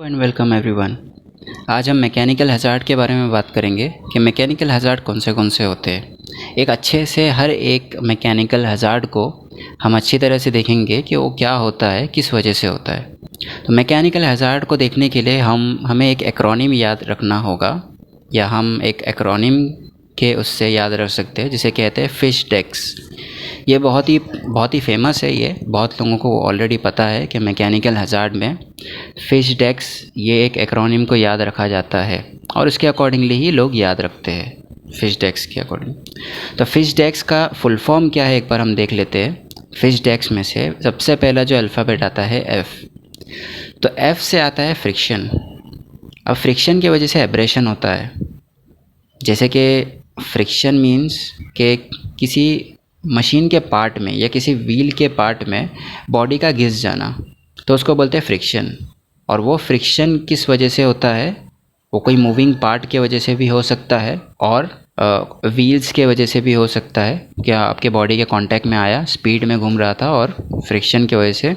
And welcome everyone. आज हम mechanical hazard के बारे में बात करेंगे कि मैकेनिकल हज़ार्ड कौन से होते हैं। एक अच्छे से हर एक मैकेनिकल हज़ार्ड को हम अच्छी तरह से देखेंगे कि वो क्या होता है, किस वजह से होता है। तो मैकेनिकल हज़ार्ड को देखने के लिए हमें एक एक्रोनिम याद रखना होगा, या हम एक एक्रोनिम के उससे याद रख सकते हैं जिसे कहते हैं फिश डेक्स। ये बहुत ही फेमस है। ये बहुत लोगों को ऑलरेडी पता है कि मैकेनिकल हज़ार्ड में फिश डेक्स ये एक एक्रोनिम को याद रखा जाता है और उसके अकॉर्डिंगली ही लोग याद रखते हैं, फिश डेक्स के अकॉर्डिंग। तो फिश डेक्स का फुल फॉर्म क्या है एक बार हम देख लेते हैं। फिश डेक्स में से सबसे पहला जो अल्फ़ाबेट आता है एफ़। तो एफ़ से आता है फ्रिक्शन। अब फ्रिक्शन की वजह से एब्रेशन होता है। जैसे कि फ्रिक्शन मीन्स कि किसी मशीन के पार्ट में या किसी व्हील के पार्ट में बॉडी का घिस जाना, तो उसको बोलते हैं फ्रिक्शन। और वो फ्रिक्शन किस वजह से होता है? वो कोई मूविंग पार्ट के वजह से भी हो सकता है और व्हील्स के वजह से भी हो सकता है। क्या आपके बॉडी के कांटेक्ट में आया, स्पीड में घूम रहा था और फ्रिक्शन की वजह से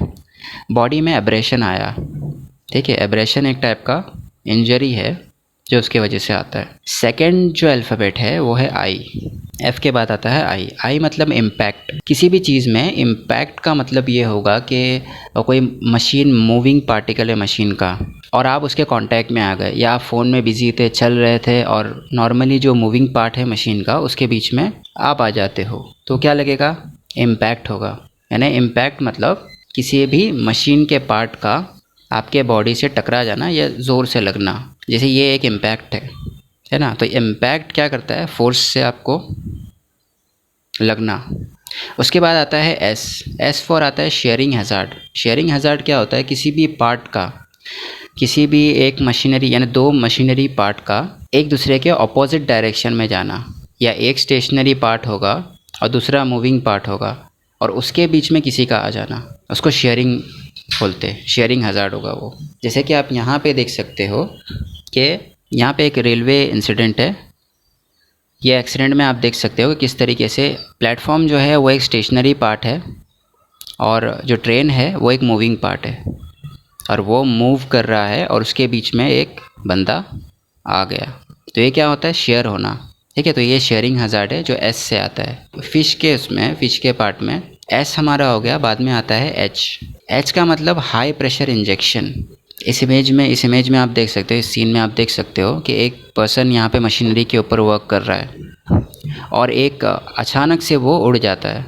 बॉडी में एब्रेशन आया। ठीक है, एब्रेशन एक टाइप का इंजरी है जो उसके वजह से आता है। सेकंड जो अल्फ़ाबेट है वो है आई। एफ़ के बाद आता है आई। आई मतलब इम्पैक्ट। किसी भी चीज़ में इम्पैक्ट का मतलब ये होगा कि कोई मशीन, मूविंग पार्टिकल है मशीन का, और आप उसके कांटेक्ट में आ गए, या आप फ़ोन में बिजी थे, चल रहे थे, और नॉर्मली जो मूविंग पार्ट है मशीन का उसके बीच में आप आ जाते हो, तो क्या लगेगा? इम्पैक्ट होगा। यानी इम्पैक्ट मतलब किसी भी मशीन के पार्ट का आपके बॉडी से टकरा जाना या ज़ोर से लगना, जैसे ये एक इम्पैक्ट है ना। तो इम्पैक्ट क्या करता है? फोर्स से आपको लगना। उसके बाद आता है एस फॉर आता है शेयरिंग हज़ार्ड। शेयरिंग हज़ार्ड क्या होता है? किसी भी पार्ट का, किसी भी एक मशीनरी यानी दो मशीनरी पार्ट का एक दूसरे के ऑपोजिट डायरेक्शन में जाना, या एक स्टेशनरी पार्ट होगा और दूसरा मूविंग पार्ट होगा और उसके बीच में किसी का आ जाना, उसको शेयरिंग बोलते हैं। शेयरिंग हज़ार्ड होगा वो। जैसे कि आप यहाँ पे देख सकते हो कि यहाँ पे एक रेलवे इंसिडेंट है। ये एक्सीडेंट में आप देख सकते हो कि किस तरीके से प्लेटफॉर्म जो है वो एक स्टेशनरी पार्ट है और जो ट्रेन है वो एक मूविंग पार्ट है, और वो मूव कर रहा है और उसके बीच में एक बंदा आ गया। तो ये क्या होता है? शेयर होना। ठीक है, तो ये शेयरिंग हज़ार्ड है जो एस से आता है। फ़िश के उसमें, फ़िश के पार्ट में एस हमारा हो गया। बाद में आता है एच। एच का मतलब हाई प्रेशर इंजेक्शन। इस इमेज में आप देख सकते हो, इस सीन में आप देख सकते हो कि एक पर्सन यहाँ पे मशीनरी के ऊपर वर्क कर रहा है और एक अचानक से वो उड़ जाता है।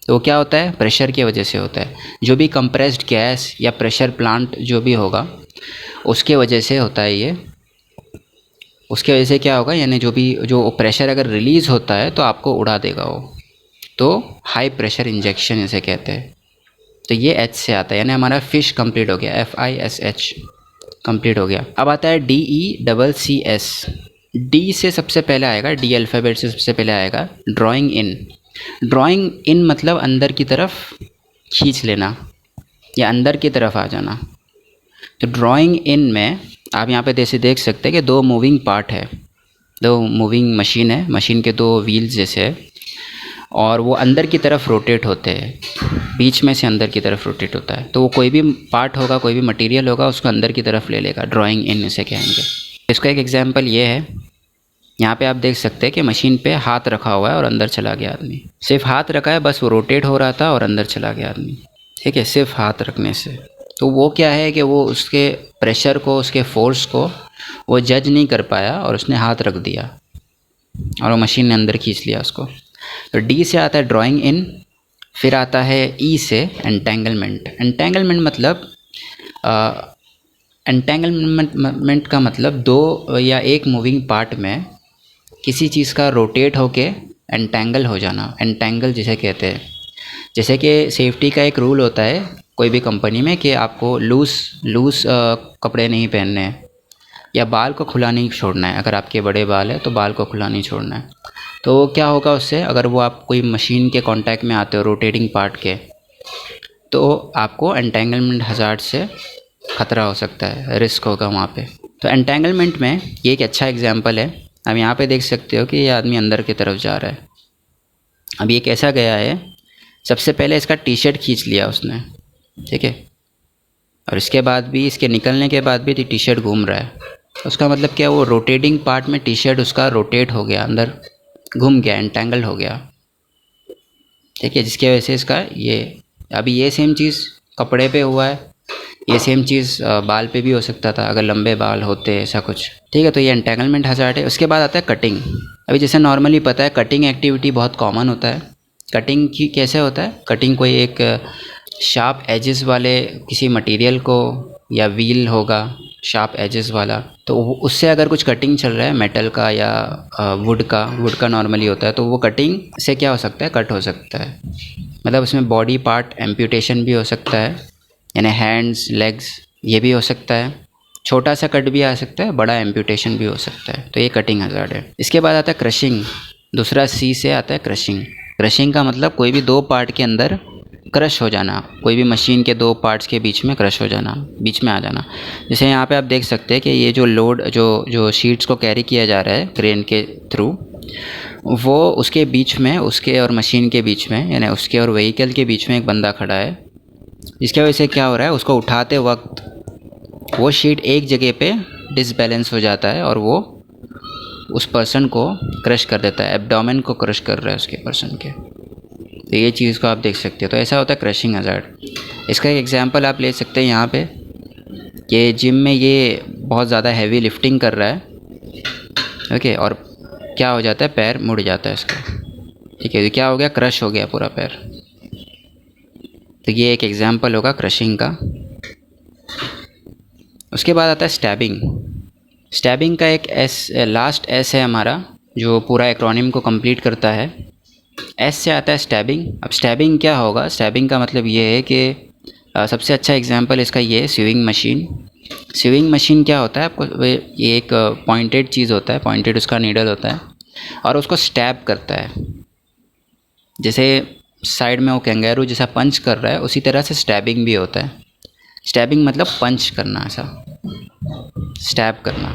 तो क्या होता है? प्रेशर की वजह से होता है। जो भी कंप्रेस्ड गैस या प्रेशर प्लांट जो भी होगा उसके वजह से होता है ये। उसके वजह से क्या होगा, यानी जो प्रेशर अगर रिलीज़ होता है तो आपको उड़ा देगा वो। तो हाई प्रेशर इंजेक्शन इसे कहते हैं। तो ये एच से आता है, यानी हमारा फिश कंप्लीट हो गया। FISH कंप्लीट हो गया। अब आता है DECCS। डी से सबसे पहले आएगा, डी अल्फ़ाबेट से सबसे पहले आएगा ड्राइंग इन। ड्राइंग इन मतलब अंदर की तरफ खींच लेना या अंदर की तरफ आ जाना। तो ड्राइंग इन में आप यहाँ पे देख सकते हैं कि दो मूविंग पार्ट है, दो मूविंग मशीन है, मशीन के दो व्हील्स जैसे है, और वो अंदर की तरफ रोटेट होते हैं, बीच में से अंदर की तरफ रोटेट होता है। तो वो कोई भी पार्ट होगा, कोई भी मटेरियल होगा, उसको अंदर की तरफ ले लेगा। ड्राइंग इन इसे कहेंगे। इसका एक एग्जांपल ये है, यहाँ पे आप देख सकते हैं कि मशीन पे हाथ रखा हुआ है और अंदर चला गया आदमी। सिर्फ हाथ रखा है, बस वो रोटेट हो रहा था और अंदर चला गया आदमी। ठीक है, सिर्फ हाथ रखने से। तो वो क्या है कि वो उसके प्रेशर को, उसके फोर्स को वो जज नहीं कर पाया और उसने हाथ रख दिया और वो मशीन ने अंदर खींच लिया उसको। तो डी से आता है ड्राइंग इन। फिर आता है ई से एंटेंगलमेंट। एंटेंगलमेंट मतलब एंटेंगलमेंट का मतलब दो या एक मूविंग पार्ट में किसी चीज़ का रोटेट होके एंटेंगल हो जाना, एंटेंगल जिसे कहते हैं। जैसे कि सेफ्टी का एक रूल होता है कोई भी कंपनी में कि आपको लूज़ कपड़े नहीं पहनने हैं या बाल को खुला नहीं छोड़ना है। अगर आपके बड़े बाल है तो बाल को खुला नहीं छोड़ना है। तो क्या होगा उससे, अगर वो आप कोई मशीन के कांटेक्ट में आते हो रोटेटिंग पार्ट के, तो आपको एंटेंगलमेंट हज़ार्ड से ख़तरा हो सकता है, रिस्क होगा वहाँ पे। तो एंटेंगलमेंट में ये एक अच्छा एग्जांपल है। अब यहाँ पे देख सकते हो कि ये आदमी अंदर की तरफ जा रहा है। अब ये कैसा गया है? सबसे पहले इसका टी शर्ट खींच लिया उसने। ठीक है, और इसके बाद भी, इसके निकलने के बाद भी टी शर्ट घूम रहा है। उसका मतलब क्या, वो रोटेटिंग पार्ट में टी शर्ट उसका रोटेट हो गया, अंदर घूम गया, एंटेंगल हो गया, ठीक है, जिसकी वजह से इसका ये, अभी ये सेम चीज़ कपड़े पे हुआ है, ये सेम चीज़ बाल पे भी हो सकता था अगर लंबे बाल होते, ऐसा कुछ, ठीक है। तो ये एंटेंगलमेंट हज़ार्ड है। उसके बाद आता है कटिंग। अभी जैसे नॉर्मली पता है कटिंग एक्टिविटी बहुत कॉमन होता है। कटिंग की कैसे होता है, कटिंग कोई एक शार्प एजेस वाले किसी मटेरियल को, या व्हील होगा शार्प एजेस वाला, तो उससे अगर कुछ कटिंग चल रहा है मेटल का या वुड का नॉर्मली होता है, तो वो कटिंग से क्या हो सकता है, कट हो सकता है। मतलब उसमें बॉडी पार्ट एम्प्यूटेशन भी हो सकता है, यानी हैंड्स, लेग्स, ये भी हो सकता है। छोटा सा कट भी आ सकता है, बड़ा एम्प्यूटेशन भी हो सकता है। तो ये कटिंग हज़ार्ड है। इसके बाद आता है क्रशिंग। दूसरा सी से आता है क्रशिंग। क्रशिंग का मतलब कोई भी दो पार्ट के अंदर क्रश हो जाना, कोई भी मशीन के दो पार्ट्स के बीच में क्रश हो जाना, बीच में आ जाना। जैसे यहाँ पे आप देख सकते हैं कि ये जो लोड, जो शीट्स को कैरी किया जा रहा है क्रेन के थ्रू, वो उसके बीच में, उसके और मशीन के बीच में, यानी उसके और व्हीकल के बीच में एक बंदा खड़ा है, जिसकी वजह से क्या हो रहा है, उसको उठाते वक्त वो शीट एक जगह पे डिसबैलेंस हो जाता है और वो उस पर्सन को क्रश कर देता है, एब्डोमेन को क्रश कर रहा है उसके पर्सन के। तो ये चीज़ को आप देख सकते हो। तो ऐसा होता है क्रशिंग हज़ार्ड। इसका एक एग्जांपल आप ले सकते हैं यहाँ पे, कि जिम में ये बहुत ज़्यादा हैवी लिफ्टिंग कर रहा है, ओके, और क्या हो जाता है, पैर मुड़ जाता है इसका, ठीक है, तो क्या हो गया, क्रश हो गया पूरा पैर। तो ये एक एग्जांपल होगा क्रशिंग का। उसके बाद आता है स्टैबिंग। स्टैबिंग का एक लास्ट एस है हमारा, जो पूरा एक्रोनिम को कंप्लीट करता है। एस से आता है स्टैबिंग। अब स्टैबिंग क्या होगा, स्टैबिंग का मतलब ये है कि सबसे अच्छा एग्जांपल इसका ये है स्यूइंग मशीन। स्यूइंग मशीन क्या होता है, आपको ये एक पॉइंटेड चीज़ होता है, पॉइंटेड उसका नीडल होता है, और उसको स्टैब करता है। जैसे साइड में वो कैंगेरू जैसा पंच कर रहा है, उसी तरह से स्टैबिंग भी होता है। स्टैबिंग मतलब पंच करना, ऐसा स्टैब करना।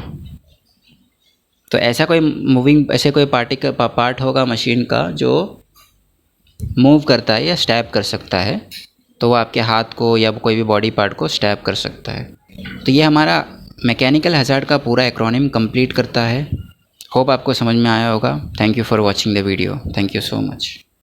तो ऐसा कोई मूविंग, ऐसे कोई पार्ट होगा मशीन का जो मूव करता है या स्टैब कर सकता है, तो वो आपके हाथ को या कोई भी बॉडी पार्ट को स्टैब कर सकता है। तो ये हमारा मैकेनिकल हज़ार्ड का पूरा एक्रोनिम कंप्लीट करता है। होप आपको समझ में आया होगा। Thank you for watching the video. Thank you so much.